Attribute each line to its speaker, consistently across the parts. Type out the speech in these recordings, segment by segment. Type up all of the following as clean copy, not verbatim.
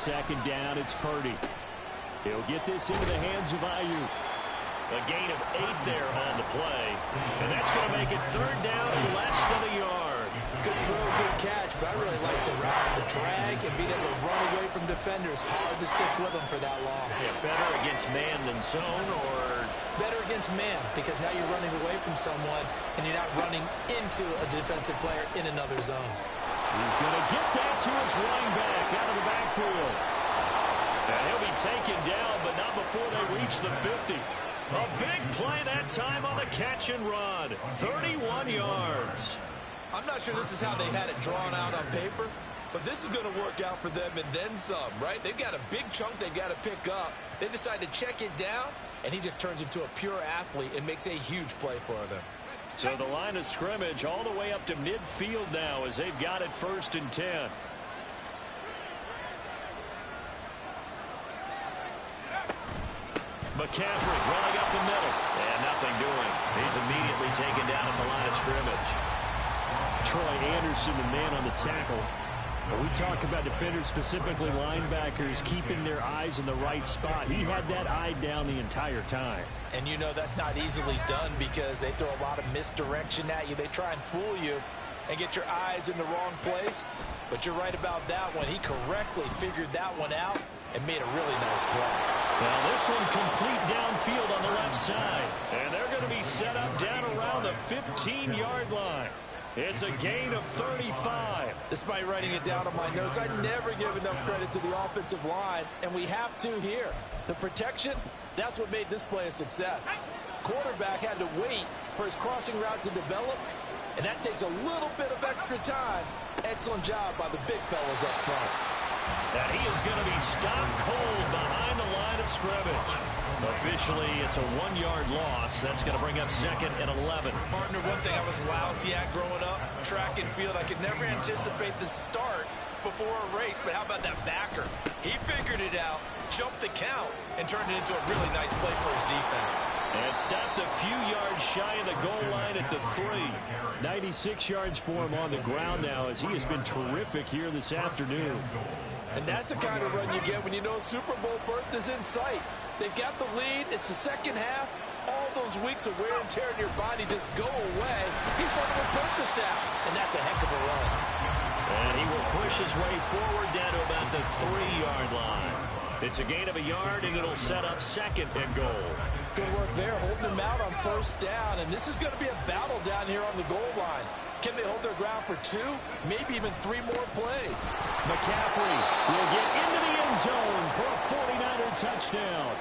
Speaker 1: second down. It's Purdy. He'll get this into the hands of Ayuk.
Speaker 2: A gain of 8 there on the play. And that's going to make it third down and less than a yard.
Speaker 3: Good throw, good catch, but I really like the route, the drag, and being able to run away from defenders. Hard to stick with them for that long.
Speaker 2: Yeah, better against man than zone, or
Speaker 3: better against man, because now you're running away from someone, and you're not running into a defensive player in another zone.
Speaker 1: He's going to get that to his running back out of the backfield.
Speaker 2: And he'll be taken down, but not before they reach the 50. A big play that time on the catch and run. 31 yards.
Speaker 3: I'm not sure this is how they had it drawn out on paper, but this is going to work out for them and then some, right? They've got a big chunk they've got to pick up. They decide to check it down, and he just turns into a pure athlete and makes a huge play for them.
Speaker 2: So the line of scrimmage all the way up to midfield now as they've got it 1st and 10. McCaffrey running up the middle. And nothing doing. He's immediately taken down at the line of scrimmage.
Speaker 1: Troy Anderson, the man on the tackle. When we talk about defenders, specifically linebackers, keeping their eyes in the right spot. He had that eye down the entire time.
Speaker 3: And you know that's not easily done because they throw a lot of misdirection at you. They try and fool you and get your eyes in the wrong place. But you're right about that one. He correctly figured that one out and made a really nice play.
Speaker 2: Now this one complete downfield on the left side. And they're going to be set up down around the 15-yard line. It's a gain of 35.
Speaker 3: Despite writing it down on my notes, I never give enough credit to the offensive line, and we have to here. The protection, that's what made this play a success. Quarterback had to wait for his crossing route to develop, and that takes a little bit of extra time. Excellent job by the big fellas up front.
Speaker 2: And he is going to be stopped cold behind the line of scrimmage. Officially, it's a 1-yard loss. That's going to bring up 2nd and 11.
Speaker 3: Partner, one thing I was lousy at growing up, track and field. I could never anticipate the start before a race, but how about that backer? He figured it out, jumped the count, and turned it into a really nice play for his defense.
Speaker 2: And stopped a few yards shy of the goal line at the 3.
Speaker 1: 96 yards for him on the ground now as he has been terrific here this afternoon.
Speaker 3: And that's the kind of run you get when you know Super Bowl berth is in sight. They've got the lead. It's the second half. All those weeks of wear and tear in your body just go away. He's running with purpose now, and that's a heck of a run.
Speaker 2: And he will push his way forward down to about the 3-yard line. It's a gain of a yard, and it'll set up 2nd and goal.
Speaker 3: Good work there, holding them out on 1st down. And this is going to be a battle down here on the goal line. Can they hold their ground for 2, maybe even 3 more plays?
Speaker 1: McCaffrey will get into the end zone for a 49er touchdown.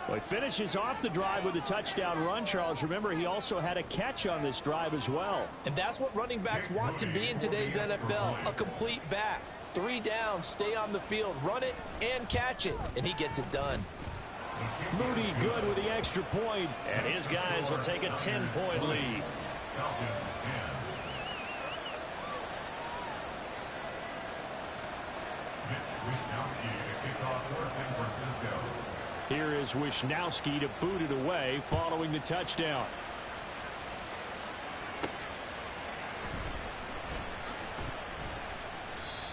Speaker 1: Well, he finishes off the drive with a touchdown run, Charles. Remember, he also had a catch on this drive as well.
Speaker 3: And that's what running backs want to be in today's NFL, a complete back. 3 downs, stay on the field, run it, and catch it. And he gets it done.
Speaker 1: Moody good with the extra point.
Speaker 2: And his guys will take a 10-point lead.
Speaker 1: Here is Wisnowski to boot it away following the touchdown.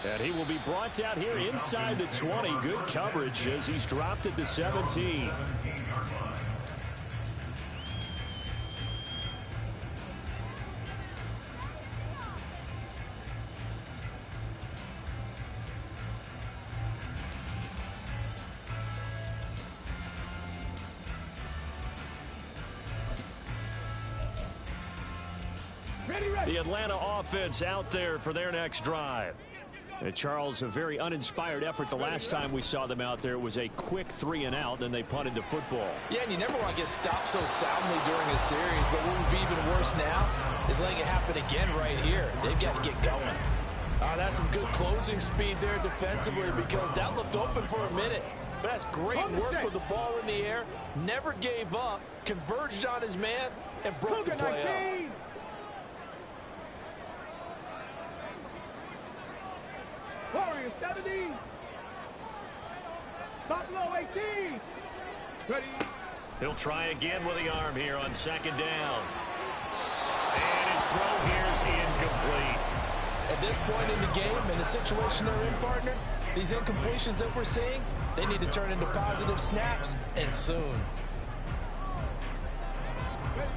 Speaker 1: And he will be brought down here inside the 20. Good coverage as he's dropped at the 17. The Atlanta offense out there for their next drive. And Charles, a very uninspired effort the last time we saw them out there. It was a quick 3-and-out, and they punted the football.
Speaker 3: Yeah, and you never want to get stopped so soundly during a series, but what would be even worse now is letting it happen again right here. They've got to get going. That's some good closing speed there defensively because that looked open for a minute. But that's great work with the ball in the air. Never gave up, converged on his man, and broke the play up.
Speaker 4: Warriors 70. Buffalo 18. Ready.
Speaker 2: He'll try again with the arm here on 2nd down. And his throw here is incomplete.
Speaker 3: At this point in the game, in the situation they're in, partner, these incompletions that we're seeing, they need to turn into positive snaps, and soon.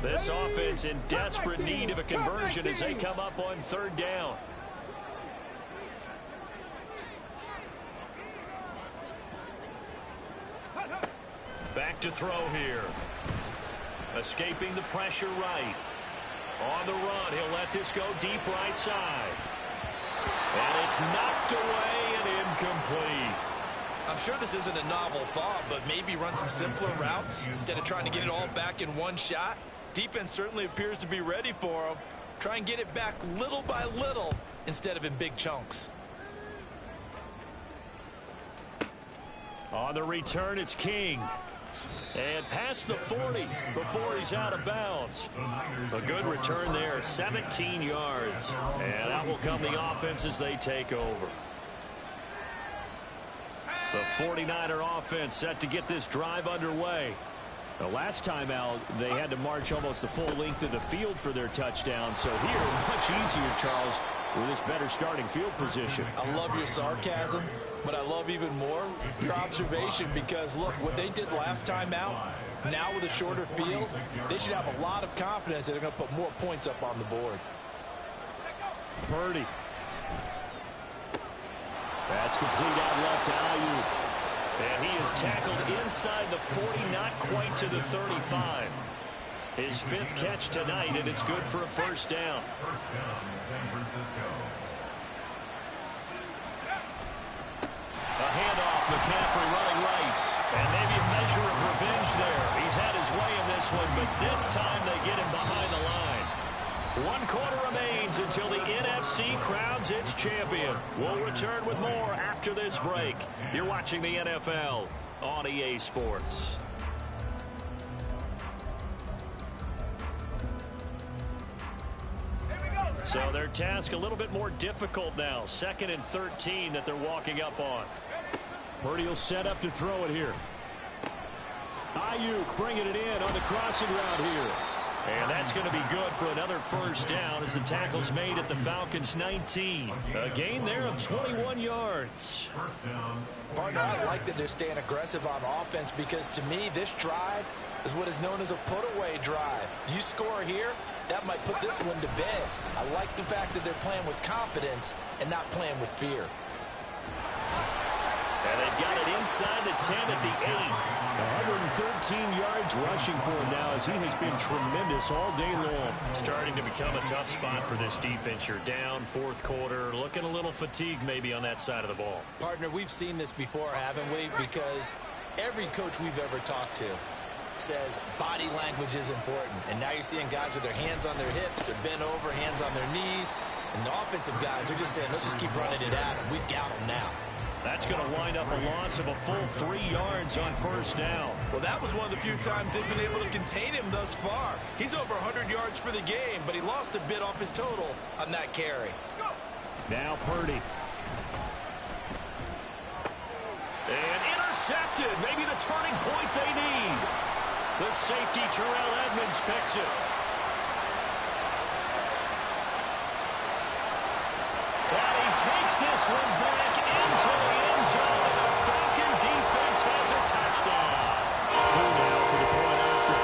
Speaker 1: This offense in desperate need of a conversion as they come up on 3rd down. Back to throw here. Escaping the pressure right. On the run, he'll let this go deep right side. And it's knocked away and incomplete.
Speaker 5: I'm sure this isn't a novel thought, but maybe run some simpler routes instead of trying to get it all back in one shot. Defense certainly appears to be ready for him. Try and get it back little by little instead of in big chunks.
Speaker 1: On the return, it's King. And past the 40 before he's out of bounds. A good return there, 17 yards. And out will come the offense as they take over. The 49er offense set to get this drive underway. The last time out, they had to march almost the full length of the field for their touchdown. So here, much easier, Charles, with this better starting field position.
Speaker 3: I love your sarcasm, but I love even more your observation because, look, what they did last time out, now with a shorter field, they should have a lot of confidence that they're going to put more points up on the board.
Speaker 1: Purdy. That's complete out left to Ayuk. And he is tackled inside the 40, not quite to the 35. His 5th catch tonight, and it's good for a 1st down. A handoff, McCaffrey running right. And maybe a measure of revenge there. He's had his way in this one, but this time they get him behind the line. 1 quarter remains until the NFC crowns its champion. We'll return with more after this break. You're watching the NFL on EA Sports. So their task a little bit more difficult now. 2nd and 13 that they're walking up on. Purdy will set up to throw it here. Ayuk bringing it in on the crossing route here. And that's going to be good for another 1st down as the tackle's made at the Falcons' 19. A gain there of 21 yards.
Speaker 3: Partner, I like that they're staying aggressive on offense because to me, this drive is what is known as a put-away drive. You score here, that might put this one to bed. I like the fact that they're playing with confidence and not playing with fear.
Speaker 1: And they've got it inside the 10 at the 8. 113 yards rushing for him now as he has been tremendous all day long. Starting to become a tough spot for this defense. You're down 4th quarter, looking a little fatigued maybe on that side of the ball.
Speaker 5: Partner, we've seen this before, haven't we? Because every coach we've ever talked to says body language is important. And now you're seeing guys with their hands on their hips, they're bent over, hands on their knees. And the offensive guys are just saying, let's just keep running it at them. We've got them now.
Speaker 1: That's going to wind up a loss of a full 3 yards on 1st down.
Speaker 5: Well, that was one of the few times they've been able to contain him thus far. He's over 100 yards for the game, but he lost a bit off his total on that carry.
Speaker 1: Now Purdy. And intercepted. Maybe the turning point they need. The safety, Terrell Edmonds, picks it. And he takes this one back into the end zone. The Falcon defense has a touchdown. 2 now for the point after.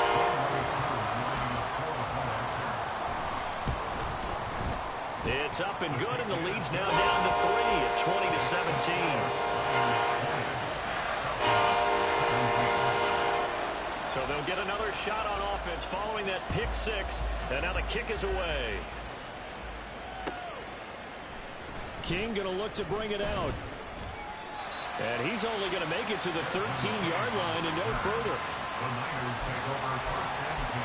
Speaker 1: It's up and good, and the lead's now down to 3 at 20-17. So they'll get another shot on offense following that pick 6, and now the kick is away. King going to look to bring it out. And he's only going to make it to the 13-yard line and no further.
Speaker 6: The Niners take over first and 10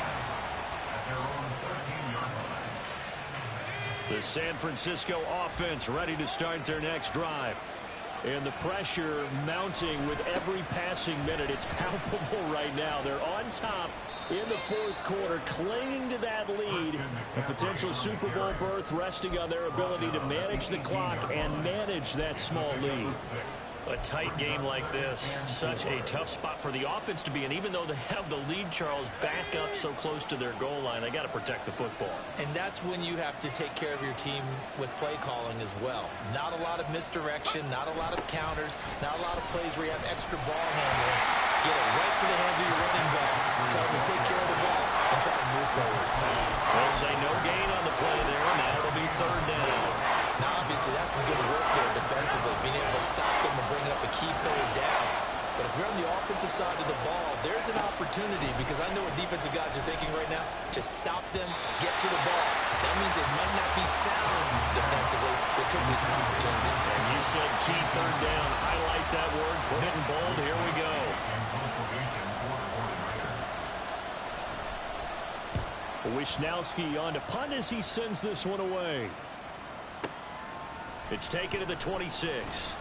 Speaker 6: at their own 13-yard line.
Speaker 1: The San Francisco offense ready to start their next drive. And the pressure mounting with every passing minute. It's palpable right now. They're on top in the 4th quarter, clinging to that lead. A potential Super Bowl berth resting on their ability to manage the clock and manage that small lead. A tight game like this, such a tough spot for the offense to be in. Even though they have the lead, Charles, back up so close to their goal line, they got to protect the football.
Speaker 5: And that's when you have to take care of your team with play calling as well. Not a lot of misdirection, not a lot of counters, not a lot of plays where you have extra ball handling. Get it right to the hands of your running back. Tell them to take care of the ball and try to move forward.
Speaker 1: They'll say no gain on the play there. Now it'll be third down.
Speaker 5: Now, obviously, that's some good work there defensively, being able to stop them and bring up a key third down. But if you're on the offensive side of the ball, there's an opportunity, because I know what defensive guys are thinking right now. Just stop them, get to the ball. That means it might not be sound defensively. There could be some opportunities.
Speaker 1: And you said key third down. Highlight that word. Put it in bold. Here we go. Wisnowski on to punt as he sends this one away. It's taken to the 26.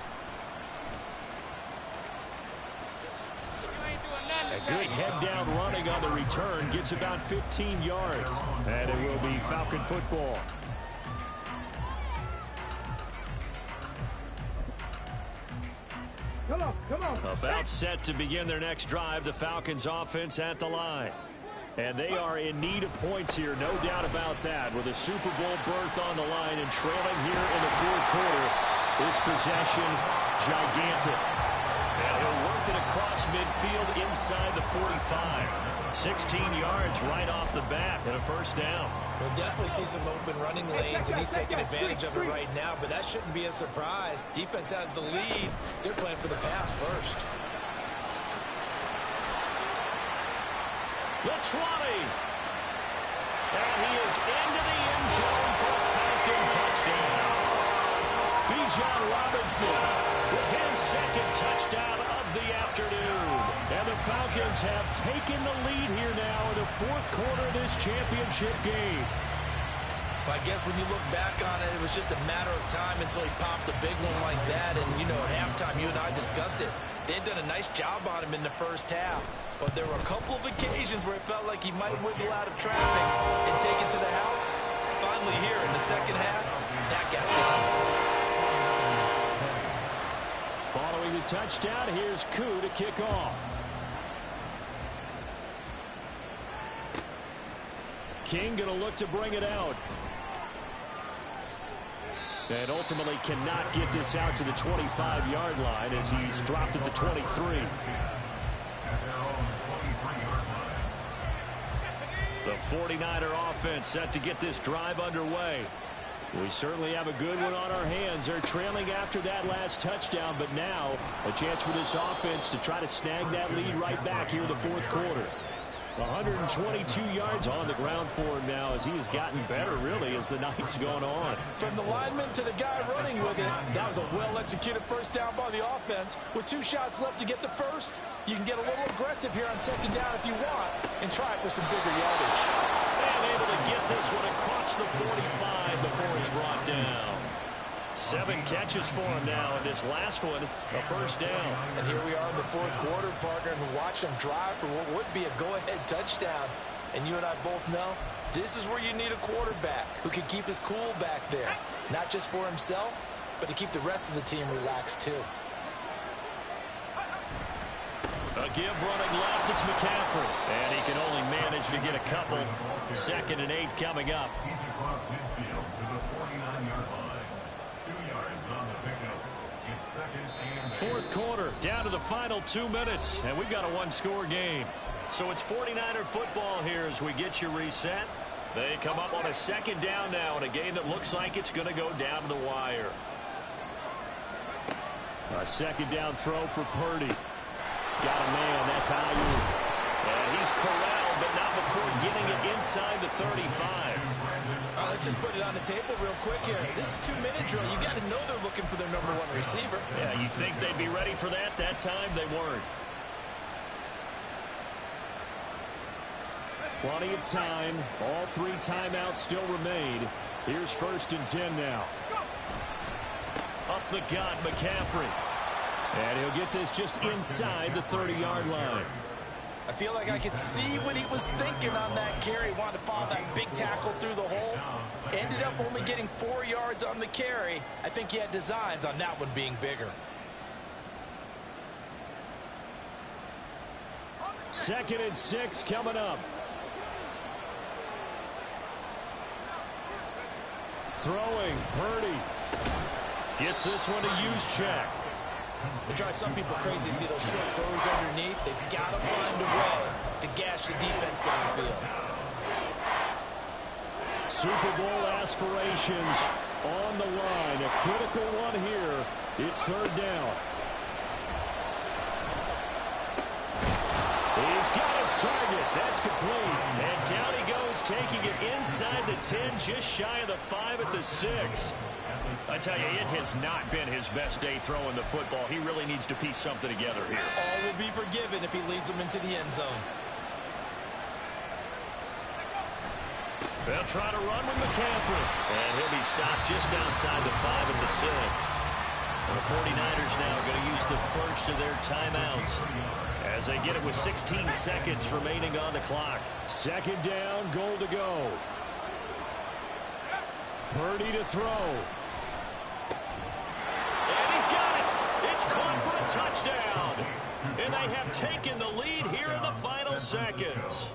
Speaker 1: A good head down running on the return. Gets about 15 yards. And it will be Falcon football.
Speaker 4: Come on.
Speaker 1: About set to begin their next drive. The Falcons offense at the line. And they are in need of points here, no doubt about that, with a Super Bowl berth on the line and trailing here in the fourth quarter. This possession, gigantic. And he'll work it across midfield inside the 45. 16 yards right off the bat and a first down.
Speaker 5: We'll definitely see some open running lanes, and he's taking advantage of it right now, but that shouldn't be a surprise. Defense has the lead. They're playing for the pass first.
Speaker 1: The 20. And he is into the end zone for a Falcon touchdown. Bijan Robinson with his second touchdown of the afternoon. And the Falcons have taken the lead here now in the fourth quarter of this championship game.
Speaker 5: I guess when you look back on it, it was just a matter of time until he popped a big one like that. And, you know, at halftime, you and I discussed it. They had done a nice job on him in the first half. But there were a couple of occasions where it felt like he might wiggle out of traffic and take it to the house. Finally here in the second half, that got done.
Speaker 1: Following the touchdown, here's Koo to kick off. King going to look to bring it out. And ultimately cannot get this out to the 25-yard line as he's dropped at the 23. The 49er offense set to get this drive underway. We certainly have a good one on our hands. They're trailing after that last touchdown, but now a chance for this offense to try to snag that lead right back here in the fourth quarter. 122 yards on the ground for him now as he has gotten better, really, as the night's gone on.
Speaker 3: From the lineman to the guy running with it, that was a well-executed first down by the offense. With 2 shots left to get the first, you can get a little aggressive here on second down if you want and try it for some bigger yardage.
Speaker 1: And able to get this one across the 45 before he's brought down. 7 catches for him now, and this last one, a first down.
Speaker 3: And here we are in the fourth quarter, partner, and watch him drive for what would be a go-ahead touchdown. And you and I both know this is where you need a quarterback who can keep his cool back there. Not just for himself, but to keep the rest of the team relaxed too.
Speaker 1: A give running left, it's McCaffrey. And he can only manage to get a couple. 2nd and 8 coming up.
Speaker 6: He's across midfield to the 49-yard line. 2 yards on the pickup. It's 2nd and 8.
Speaker 1: Fourth quarter, down to the final 2 minutes, and we've got a one-score game. So it's 49er football here as we get you reset. They come up on a second down now in a game that looks like it's going to go down to the wire. A second down throw for Purdy. Got a man, that's Ayuk. And he's corralled, but not before getting it inside the 35.
Speaker 5: Let's just put it on the table real quick here. This is 2-minute drill. You got to know they're looking for their number 1 receiver.
Speaker 1: Yeah, you think they'd be ready for that? That time they weren't. Plenty of time. All 3 timeouts still remain. Here's 1st and 10 now. Up the gut, McCaffrey. And he'll get this just inside the 30-yard line.
Speaker 3: I feel like I could see what he was thinking on that carry. Wanted to follow that big tackle through the hole. Ended up only getting 4 yards on the carry. I think he had designs on that one being bigger.
Speaker 2: 2nd and 6 coming up. Throwing, Purdy. Gets this one to Juszczyk.
Speaker 5: They drive some people crazy to see those short throws underneath. They've got to find a way to gash the defense downfield.
Speaker 2: Super Bowl aspirations on the line. A critical one here. It's 3rd down. He's got his target. That's complete. And down he goes, taking it inside the 10, just shy of the 5 at the 6. I tell you, it has not been his best day throwing the football. He really needs to piece something together here.
Speaker 5: All will be forgiven if he leads them into the end zone.
Speaker 1: They'll try to run with McCaffrey. And he'll be stopped just outside the 5 at the 6. And the 49ers now are going to use the first of their timeouts as they get it with 16 seconds remaining on the clock.
Speaker 2: 2nd down, goal to go. Purdy to throw.
Speaker 1: And he's got it. It's caught for a touchdown. And they have taken the lead here in the final seconds.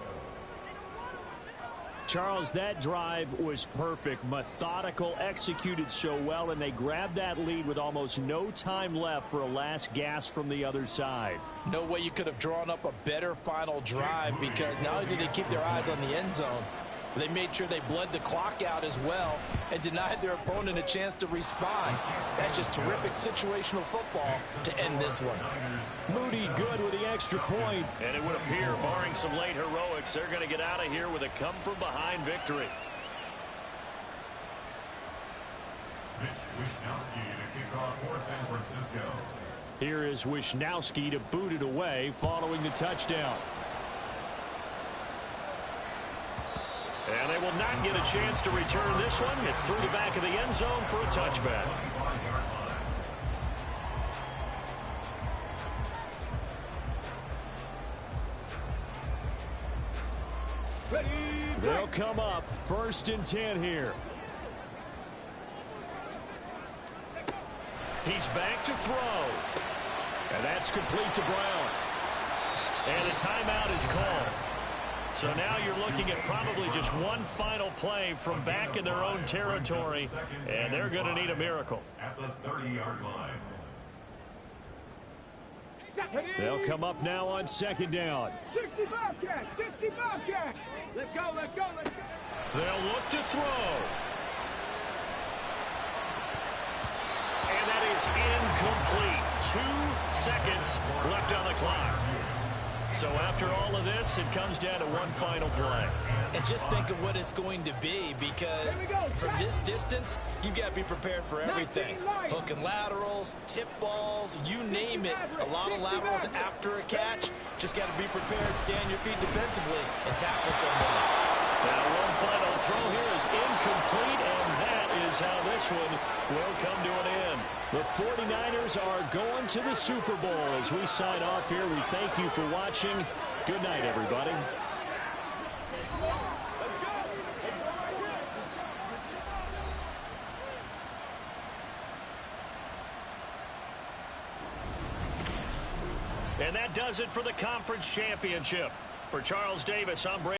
Speaker 2: Charles, that drive was perfect, methodical, executed so well, and they grabbed that lead with almost no time left for a last gasp from the other side.
Speaker 5: No way you could have drawn up a better final drive, because not only did they keep their eyes on the end zone, they made sure they bled the clock out as well and denied their opponent a chance to respond. That's just terrific situational football to end this one.
Speaker 2: Moody good with the extra point.
Speaker 1: And it would appear, barring some late heroics, they're going to get out of here with a come-from-behind victory.
Speaker 6: Mitch Wishnowsky to kick off for San Francisco.
Speaker 2: Here is Wishnowsky to boot it away following the touchdown.
Speaker 1: And they will not get a chance to return this one. It's through the back of the end zone for a touchback.
Speaker 2: They'll come up 1st and 10 here.
Speaker 1: He's back to throw.
Speaker 2: And that's complete to Brown.
Speaker 1: And a timeout is called. So now you're looking at probably just one final play from back in their own territory, and they're going to need a miracle.
Speaker 6: At the 30-yard line.
Speaker 2: They'll come up now on 2nd down.
Speaker 4: 60 Bobcat! 60 Bobcat! Let's go, let's go, let's go!
Speaker 1: They'll look to throw. And that is incomplete. 2 seconds left on the clock. So after all of this, it comes down to one final play.
Speaker 5: And just think of what it's going to be, because from this distance, you've got to be prepared for everything. Hook and laterals, tip balls, you name it. A lot of laterals after a catch. Just got to be prepared, stay on your feet defensively, and tackle someone.
Speaker 1: Now one final throw here is incomplete, and that is how this one will come to an end.
Speaker 2: The 49ers are going to the Super Bowl. As we sign off here, we thank you for watching. Good night, everybody.
Speaker 1: And that does it for the conference championship. For Charles Davis, I'm Brady.